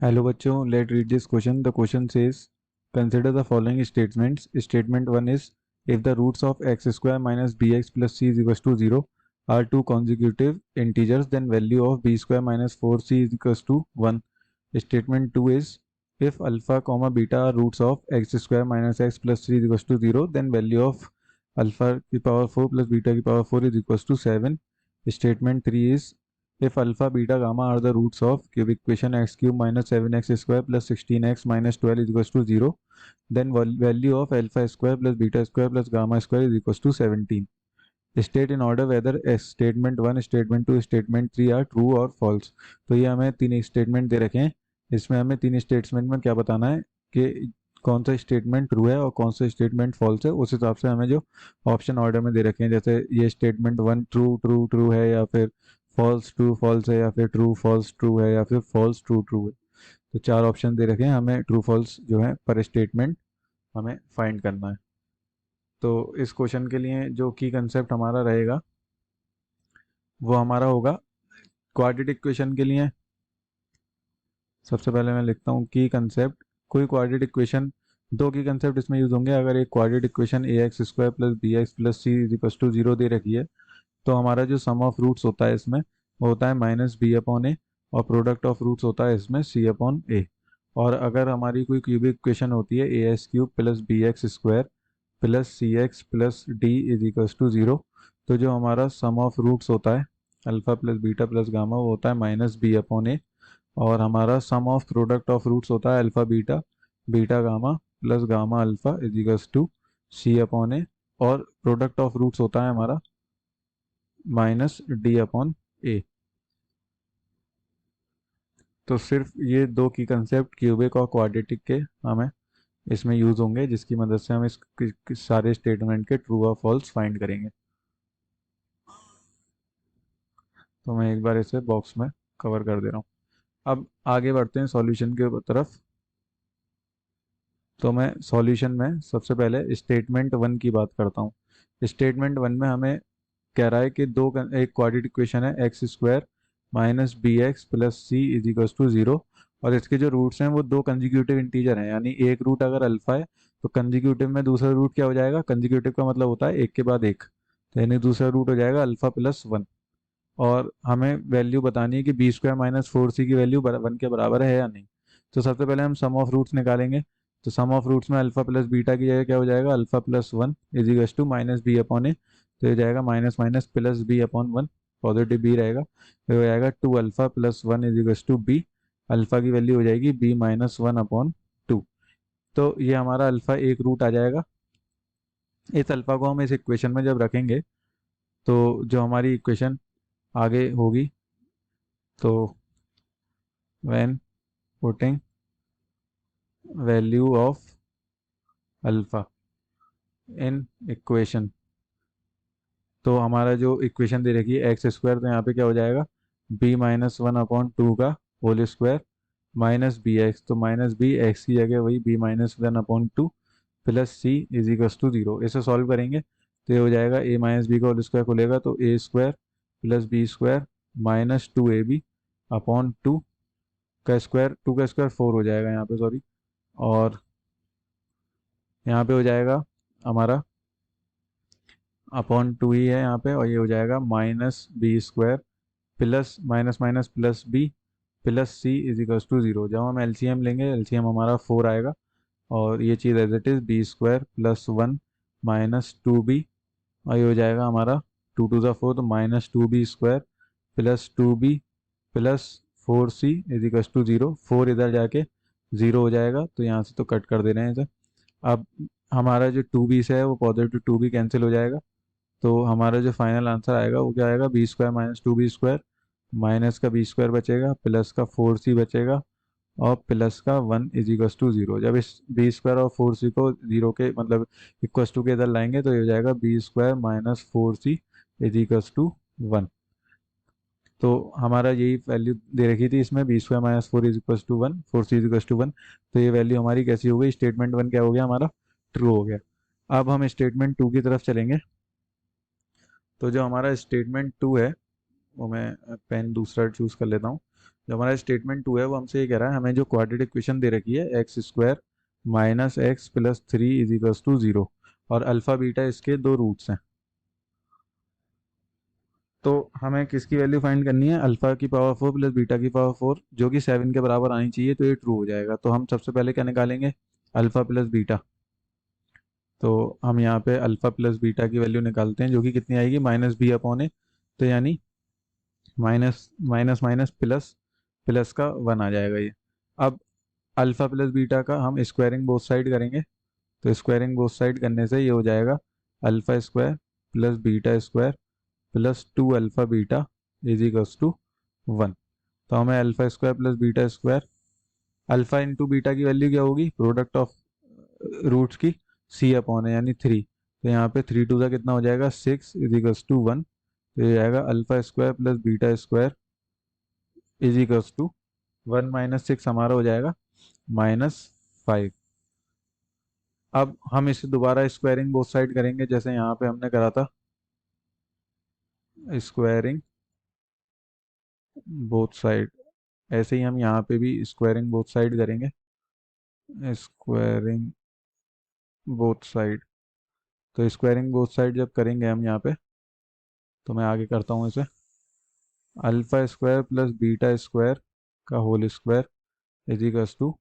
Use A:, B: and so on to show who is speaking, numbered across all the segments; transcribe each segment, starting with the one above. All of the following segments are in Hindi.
A: हेलो बच्चों, let read this question. The question says consider the following statements. Statement one is if the roots of x square minus B x plus C is equals to zero are two consecutive integers, then value of b square minus 4c is equals to 1. Statement 2 is if alpha comma beta are roots of x square minus x plus 3 is equals to 0, then value of alpha की power 4 plus beta की power 4 is equals to 7. Statement 3 is if alpha, beta, gamma are the roots of cubic equation x cube minus 7x square plus 16x minus 12 is equals to 0, then value of alpha square plus beta square plus gamma square is equals to 17. State in order whether statement 1, statement 2, statement 3 are true or false. तो ये हमें तीन स्टेटमेंट दे रखे हैं. इसमें हमें तीन स्टेटमेंट में क्या बताना है कि कौन सा स्टेटमेंट ट्रू है और कौन सा स्टेटमेंट फॉल्स है. उस हिसाब से हमें जो ऑप्शन ऑर्डर में दे रखे हैं, जैसे ये statement one true true true है, या फिर फॉल्स ट्रू फॉल्स है, या फिर ट्रू फॉल्स ट्रू है, या फिर फॉल्स ट्रू ट्रू है. तो चार ऑप्शन दे रखे हैं. हमें ट्रू फॉल्स जो है पर स्टेटमेंट हमें फाइंड करना है. तो इस क्वेश्चन के लिए जो की कंसेप्ट हमारा रहेगा वो हमारा होगा क्वाड्रेटिक इक्वेशन के लिए. सबसे पहले मैं लिखता हूँ की कंसेप्ट. कोई क्वाड्रेटिक इक्वेशन, दो की कंसेप्ट इसमें यूज होंगे. अगर एक quadratic equation A X square plus B x plus C is equal to zero दे रखी है, तो हमारा जो सम ऑफ रूट्स होता है इसमें वो होता है माइनस बी अपॉन ए, और प्रोडक्ट ऑफ रूट्स होता है इसमें सी अपॉन ए. और अगर हमारी कोई क्यूबिक इक्वेशन होती है A X cube plus B X square plus C X plus D is equals to zero, तो जो हमारा सम ऑफ रूट्स होता है alpha plus beta plus gamma वो होता है माइनस बी अपॉन ए. और हमारा sum of product of roots होता है alpha beta beta gamma plus gamma alpha is equals to C upon A. और प्रोडक्ट ऑफ रूट्स होता है हमारा माइनस डी अपॉन ए. तो सिर्फ ये दो की कंसेप्ट क्यूबिक और क्वाड्रेटिक के हमें इसमें यूज होंगे, जिसकी मदद से हम इस सारे स्टेटमेंट के ट्रू और फॉल्स फाइंड करेंगे. तो मैं एक बार इसे बॉक्स में कवर कर दे रहा हूँ. अब आगे बढ़ते हैं सॉल्यूशन के तरफ. तो मैं सॉल्यूशन में सबसे पहले स्टेटमेंट वन की बात करता हूँ. स्टेटमेंट वन में हमें कह रहा है कि एक क्वाड्रेटिक इक्वेशन है x square minus B x plus C is equals to zero, और इसके जो रूट्स हैं वो दो कंजिक्यूटिव इंटीजर हैं. यानी एक रूट अगर अल्फा है तो कंजिक्यूटिव में दूसरा रूट क्या हो जाएगा. कंजिक्यूटिव का मतलब होता है एक के बाद एक, तो यानी दूसरा रूट हो जाएगा अल्फा प्लस वन. और हमें वैल्यू बतानी है कि बी स्क्वायर माइनस फोर सी की वैल्यू वन के बराबर है या नहीं. तो सबसे पहले हम सम ऑफ रूट्स निकालेंगे. तो सम ऑफ रूट्स में अल्फा प्लस बीटा की जगह क्या हो जाएगा, alpha plus one is equals to minus B upon A. तो ये जाएगा minus minus plus B upon one, positive B रहेगा. तो हो जाएगा two alpha plus one is equals to B. Alpha की वैल्यू हो जाएगी B minus one upon two. तो ये हमारा अल्फा एक रूट आ जाएगा. इस अल्फा को हम इस इक्वेशन में जब रखेंगे तो जो हमारी इक्वेशन आगे होगी, तो when putting value of alpha in equation, तो हमारा जो इक्वेशन दे रखी है एक्स स्क्वायर, तो यहाँ पे क्या हो जाएगा B minus one upon two का whole square minus B X, तो माइनस बी एक्स की जगह वही B minus one upon two plus C is equals to zero. इसे सॉल्व करेंगे तो ये हो जाएगा ए माइनस बी का होल स्क्वायर खुलेगा तो A square plus B square minus two A B upon two का स्क्वायर, टू का स्क्वायर फोर हो जाएगा यहाँ पे, सॉरी. और यहाँ पे हो जाएगा हमारा अपॉन टू ही है यहाँ पे, और ये हो जाएगा minus b square plus minus minus plus B plus C is equals to zero. जब हम एलसीएम लेंगे एलसीएम हमारा फोर आएगा, और ये चीज़ as it is B square plus one minus two B, और ये हो जाएगा हमारा टू टू ज़ा फोर, तो minus two B square plus two B plus four C is equals to zero. Four इधर जाके ज़ीरो हो जाएगा, तो यहाँ से तो कट कर दे रहे हैं इसे. अब हमारा जो टू बी से है वो पॉजिटिव टू बी कैंसिल हो जाएगा, तो हमारा जो फाइनल आंसर आएगा वो क्या आएगा, b square minus two B square minus का बी स्क्वायर बचेगा प्लस का फोर सी बचेगा और प्लस का one is equals to zero. जब इस बी स्क्वायर और फोर सी को जीरो के मतलब इक्वस टू के इधर लाएंगे तो ये हो जाएगा b square minus four C is equals to one. तो हमारा यही वैल्यू दे रखी थी इसमें, b square minus four is equals to one, four C is equals to one. तो ये वैल्यू हमारी कैसी हो गई, स्टेटमेंट वन क्या हो गया हमारा, ट्रू हो गया. अब हम स्टेटमेंट टू की तरफ चलेंगे. तो जो हमारा स्टेटमेंट टू है वो मैं पेन दूसरा चूज़ कर लेता हूँ. जो हमारा स्टेटमेंट 2 है वो हमसे ये कह रहा है, हमें जो क्वाड्रेटिक इक्वेशन दे रखी है x square minus x plus three is equals to zero, और अल्फ़ा बीटा इसके दो रूट्स हैं। तो हमें किसकी वैल्यू फाइंड करनी है, अल्फ़ा की पावर 4 प्लस बीटा की पावर 4, जो कि 7 के बराबर आनी चाहिए, तो ये ट्रू हो जाएगा। तो हम सबसे पहले क्या निकालेंगे, अल्फ़ा प्लस बीटा। तो हम यहाँ पे अल्फ़ा प्लस बीटा की वैल्यू निकालते हैं, जो कि कितनी आएगी, माइनस बी अपॉन ए। तो यानी minus minus minus plus, plus का 1 आ जाएगा ये। अब अल्फ़ा प्लस बीटा का हम स्क्वायरिंग बोथ साइड करेंगे। तो स्क्वायरिंग बोथ साइड करने से ये हो जाएगा alpha square plus beta square plus two alpha beta is equals to 1। तो हमें alpha square plus beta square, alpha into beta की वैल्यू क्या होगी, प्रोडक्ट ऑफ रूट्स की सी अपॉन है यानी 3। तो यहाँ पे 3 टू का कितना हो जाएगा 6 इज इक्वल्स टू 1। तो ये जाएगा alpha square plus beta square is equals to 1 minus 6 हमारा हो जाएगा -5। अब हम इसे दोबारा स्क्वायरिंग बोथ साइड करेंगे, जैसे यहाँ पे हमने करा था, स्क्वायरिंग बोथ साइड। ऐसे ही हम यहाँ पे भी स्क्वायरिंग बोथ साइड करेंगे, स्क्वायरिंग बोथ साइड। तो स्क्वायरिंग बोथ साइड जब करेंगे हम यहाँ पे, तो मैं आगे करता हूँ इसे, alpha square plus beta square का whole square is equals to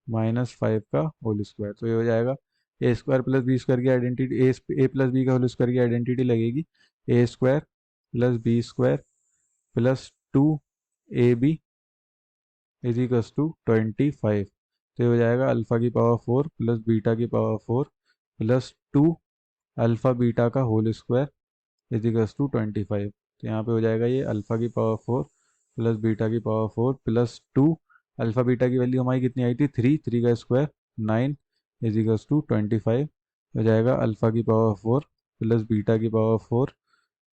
A: -5 का होल स्क्वायर। तो ये हो जाएगा A square plus B square की आइडेंटिटी, ए प्लस बी का होल स्क्वायर की आइडेंटिटी लगेगी A square plus B square plus two A B is equals to 25। तो ये हो जाएगा अल्फ़ा की पावर 4 प्लस बीटा की power 4 plus two alpha beta का whole square is equals to 25। तो यहाँ पे हो जाएगा ये अल्फ़ा की पावर 4 प्लस बीटा की power 4 plus two, alpha beta की वैल्यू हमारी कितनी आई थी 3, 3 का स्क्वायर 9 इज इक्वल्स टू 25। हो जाएगा अल्फ़ा की पावर 4 प्लस बीटा की पावर 4,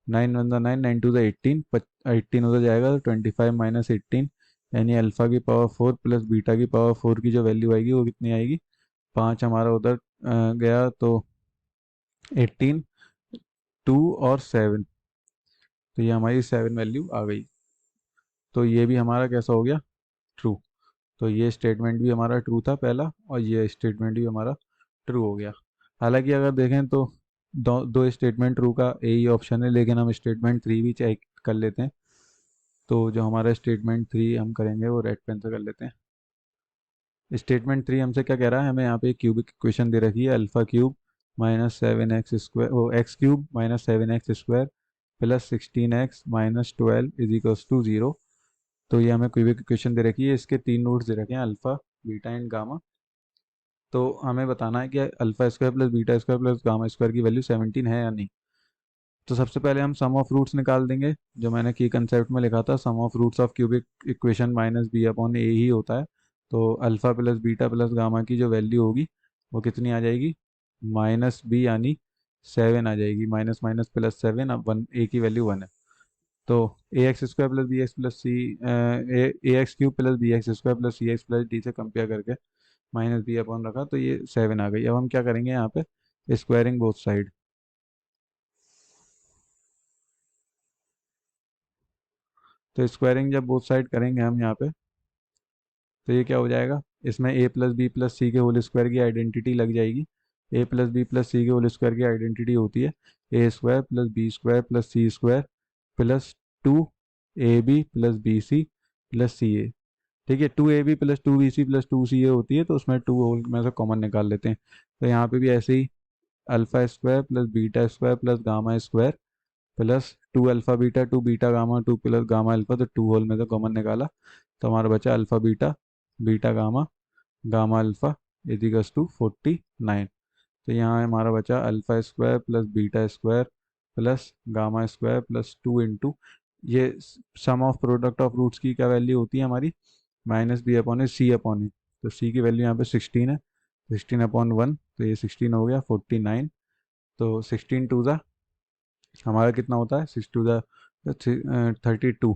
A: 9 वन ज़ा 9, 9 टू ज़ा 18, 18 उधर जाएगा तो 25 माइनस 18, यानी अल्फ़ा की पावर 4 प्लस बीटा की पावर 4 की जो वैल्यू आएगी वो कितनी आएगी, 5 हमारा उधर गया तो 18, 2 और 7। तो ये हमारी 7 वैल्यू आ गई। तो ये भी हमारा कैसा हो गया, ट्रू। तो ये स्टेटमेंट भी हमारा ट्रू था पहला, और ये स्टेटमेंट भी हमारा ट्रू हो गया। हालांकि अगर देखें तो दो दो स्टेटमेंट ट्रू का यही ऑप्शन है, लेकिन हम स्टेटमेंट 3 भी चेक कर लेते हैं। तो जो हमारा स्टेटमेंट 3 हम करेंगे वो रेड पेन से कर लेते हैं। स्टेटमेंट 3 हमसे क्या कह रहा है, हमें यहाँ पे क्यूबिक इक्वेशन दे रखी है, alpha cube minus 7x square, oh x cube minus 7x square plus 16x minus 12 is equals to 0। तो ये हमें क्यूबिक इक्वेशन दे रखी है, इसके 3 रूट्स दे रखे हैं, अल्फ़ा बीटा एंड गामा। तो हमें बताना है कि alpha square plus beta square plus gamma square की वैल्यू 17 है या नहीं। तो सबसे पहले हम सम ऑफ रूट्स निकाल देंगे, जो मैंने की कंसेप्ट में लिखा था, sum of roots of cubic equation minus B upon A ही होता है। तो alpha plus beta plus gamma की जो वैल्यू होगी वो कितनी आ जाएगी, माइनस बी यानी 7 आ जाएगी, माइनस माइनस प्लस 7, अब 1 ए की वैल्यू 1 है। तो A X square plus B x plus C, A X cube plus B X square plus C X plus D से कंपेयर करके माइनस बी अपॉन रखा, तो ये 7 आ गई। अब हम क्या करेंगे यहाँ पे, स्क्वायरिंग बोथ साइड। तो स्क्वायरिंग जब बोथ साइड करेंगे हम यहाँ पे, तो ये क्या हो जाएगा, इसमें A plus B plus C के होल स्क्वायर की आइडेंटिटी लग जाएगी। A plus B plus C के होल स्क्वायर की आइडेंटिटी होती है A square plus B square plus C square plus two A B plus B C plus C A. ठीक है, 2ab plus 2bc plus 2ca होती है, तो उसमें 2 होल में से कॉमन निकाल लेते हैं। तो यहाँ पे भी ऐसे ही alpha square plus beta square plus gamma square plus 2 alpha beta 2 beta gamma 2 plus gamma alpha, तो 2 होल में से कॉमन निकाला, तो हमारा बचा alpha beta beta gamma gamma alpha is equals to 49। तो यहाँ हमारा बचा alpha square plus beta square plus gamma square plus 2 into, ये sum of product of roots की क्या वैल्यू होती है हमारी, minus B upon A C upon A. तो सी की वैल्यू यहाँ पे 16 है, 16 अपॉन 1, तो ये 16 हो गया 49। तो 16 टू ज़ा हमारा कितना होता है, 6 टू ज़ा 32,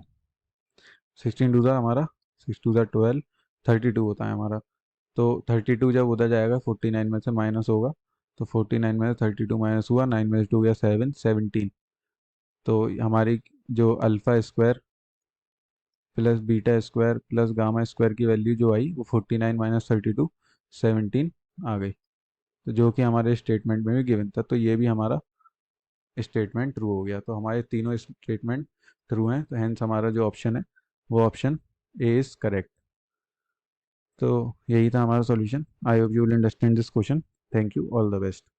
A: 16 टू ज़ा हमारा 6 टू ज़ा 12, 32 होता है हमारा। तो 32 जब उधर जाएगा 49 में से माइनस होगा, तो 49 में से 32 माइनस हुआ, 9 में से 2 गया 7, 17। तो हमारी जो alpha square plus beta square plus gamma square की वैल्यू जो आई वो 49 माइनस 32 17 आ गई, तो जो कि हमारे स्टेटमेंट में भी गिवन था। तो ये भी हमारा स्टेटमेंट ट्रू हो गया। तो हमारे तीनों स्टेटमेंट ट्रू हैं, तो हेंस हमारा जो ऑप्शन है वो ऑप्शन ए इज़ करेक्ट। तो यही था हमारा solution. I hope you will understand this question. Thank you, all the best.